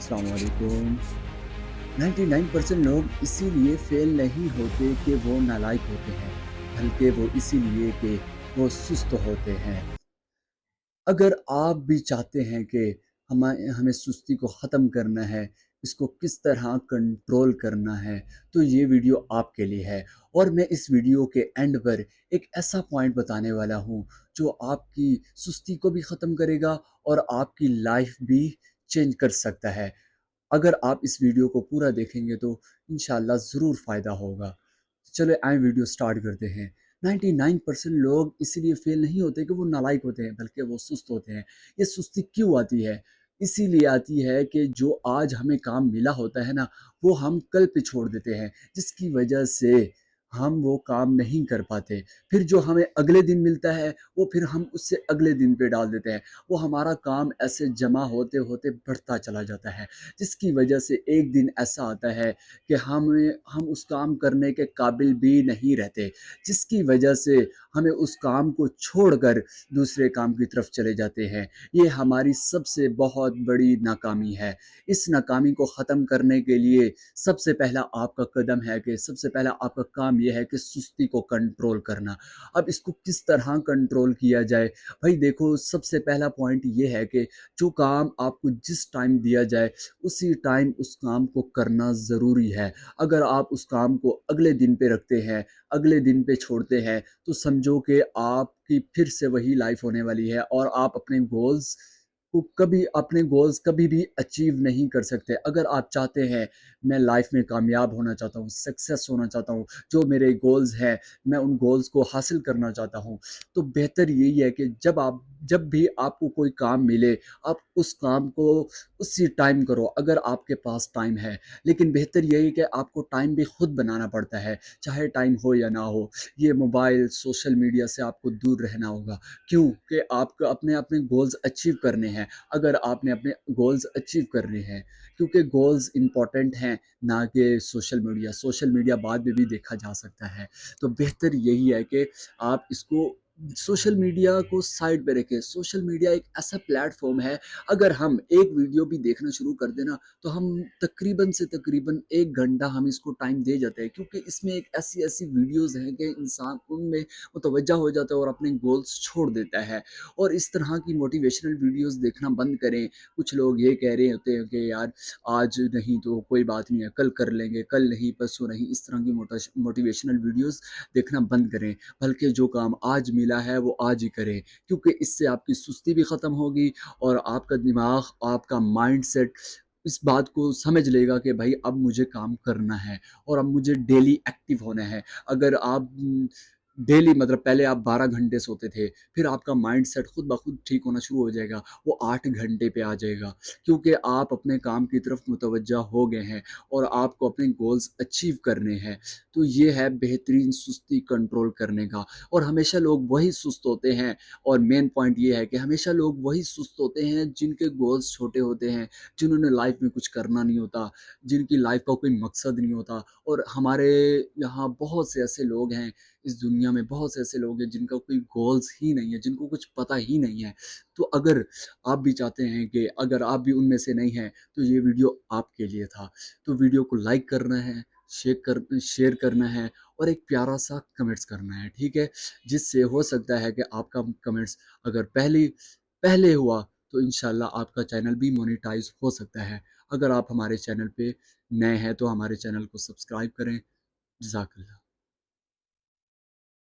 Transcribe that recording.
अस्सलाम वालेकुम। 99% लोग इसीलिए फेल नहीं होते कि वो नालायक होते हैं, बल्कि वो इसीलिए कि वो सुस्त होते हैं। अगर आप भी चाहते हैं कि हमें सुस्ती को ख़त्म करना है, इसको किस तरह कंट्रोल करना है, तो ये वीडियो आपके लिए है। और मैं इस वीडियो के एंड पर एक ऐसा पॉइंट बताने वाला हूँ, जो आपकी सुस्ती को भी ख़त्म करेगा और आपकी लाइफ भी चेंज कर सकता है। अगर आप इस वीडियो को पूरा देखेंगे तो इंशाल्लाह ज़रूर फ़ायदा होगा। चलो आए वीडियो स्टार्ट करते हैं। 99% लोग इसीलिए फेल नहीं होते कि वो नालायक होते हैं, बल्कि वो सुस्त होते हैं। ये सुस्ती क्यों आती है? इसीलिए आती है कि जो आज हमें काम मिला होता है ना, वो हम कल पे छोड़ देते हैं, जिसकी वजह से हम वो काम नहीं कर पाते। फिर जो हमें अगले दिन मिलता है, वो फिर हम उससे अगले दिन पे डाल देते हैं। वो हमारा काम ऐसे जमा होते-होते बढ़ता चला जाता है, जिसकी वजह से एक दिन ऐसा आता है कि हम उस काम करने के काबिल भी नहीं रहते, जिसकी वजह से हमें उस काम को छोड़कर दूसरे काम की तरफ चले जाते हैं। ये हमारी सबसे बहुत बड़ी नाकामी है। इस नाकामी को ख़त्म करने के लिए सबसे पहला आपका कदम है कि सबसे पहला आपका काम ये है कि सुस्ती को कंट्रोल करना। अब इसको किस तरह कंट्रोल किया जाए? भाई देखो, सबसे पहला पॉइंट ये है कि जो काम आपको जिस टाइम दिया जाए, उसी टाइम उस काम को करना ज़रूरी है। अगर आप उस काम को अगले दिन पे रखते हैं, अगले दिन पे छोड़ते हैं, तो समझो कि आपकी फिर से वही लाइफ होने वाली है और आप अपने गोल्स कभी भी अचीव नहीं कर सकते। अगर आप चाहते हैं, मैं लाइफ में कामयाब होना चाहता हूँ, सक्सेस होना चाहता हूँ, जो मेरे गोल्स हैं, मैं उन गोल्स को हासिल करना चाहता हूँ, तो बेहतर यही है कि जब भी आपको कोई काम मिले, आप उस काम को उसी टाइम करो, अगर आपके पास टाइम है। लेकिन बेहतर यही कि आपको टाइम भी खुद बनाना पड़ता है, चाहे टाइम हो या ना हो। ये मोबाइल, सोशल मीडिया से आपको दूर रहना होगा। क्यों? कि आपको अपने अपने गोल्स अचीव करने हैं। अगर आपने अपने गोल्स अचीव करने हैं, क्योंकि गोल्स इंपॉर्टेंट हैं, ना कि सोशल मीडिया बाद में भी देखा जा सकता है। तो बेहतर यही है कि आप इसको सोशल मीडिया को साइड पे रखें। सोशल मीडिया एक ऐसा प्लेटफ़ॉर्म है, अगर हम एक वीडियो भी देखना शुरू कर दें ना, तो हम तकरीबन से तकरीबन 1 घंटा हम इसको टाइम दे जाते हैं, क्योंकि इसमें एक ऐसी-ऐसी वीडियोज़ हैं कि इंसान उनमें मुतवज्जा हो जाता है और अपने गोल्स छोड़ देता है। और इस तरह की मोटिवेशनल वीडियोज़ देखना बंद करें। कुछ लोग ये कह रहे होते हैं कि यार आज नहीं तो कोई बात नहीं है, कल कर लेंगे, कल नहीं परसों नहीं, इस तरह की मोटिवेशनल वीडियोज़ देखना बंद करें। बल्कि जो काम आज मिला है वो आज ही करें, क्योंकि इससे आपकी सुस्ती भी ख़त्म होगी और आपका दिमाग, आपका माइंडसेट इस बात को समझ लेगा कि भाई अब मुझे काम करना है और अब मुझे डेली एक्टिव होना है। अगर आप डेली मतलब पहले आप 12 घंटे सोते थे, फिर आपका माइंडसेट खुद ब खुद ठीक होना शुरू हो जाएगा, वो 8 घंटे पे आ जाएगा, क्योंकि आप अपने काम की तरफ मुतवज्जा हो गए हैं और आपको अपने गोल्स अचीव करने हैं। तो ये है बेहतरीन सुस्ती कंट्रोल करने का। और हमेशा लोग वही सुस्त होते हैं, और मेन पॉइंट ये है कि हमेशा लोग वही सुस्त होते हैं जिनके गोल्स छोटे होते हैं, जिन्होंने लाइफ में कुछ करना नहीं होता, जिनकी लाइफ का कोई मकसद नहीं होता। और हमारे यहाँ बहुत से ऐसे लोग हैं, इस दुनिया में बहुत से ऐसे लोग हैं जिनका कोई गोल्स ही नहीं है, जिनको कुछ पता ही नहीं है। तो अगर आप भी चाहते हैं कि अगर आप भी उनमें से नहीं हैं, तो ये वीडियो आपके लिए था। तो वीडियो को लाइक करना है, शेयर करना है और एक प्यारा सा कमेंट्स करना है, ठीक है? जिससे हो सकता है कि आपका कमेंट्स अगर पहले हुआ, तो इंशाल्लाह आपका चैनल भी मोनेटाइज़ हो सकता है। अगर आप हमारे चैनल पे नए हैं, तो हमारे चैनल को सब्सक्राइब करें। जज़ाकल्लाह।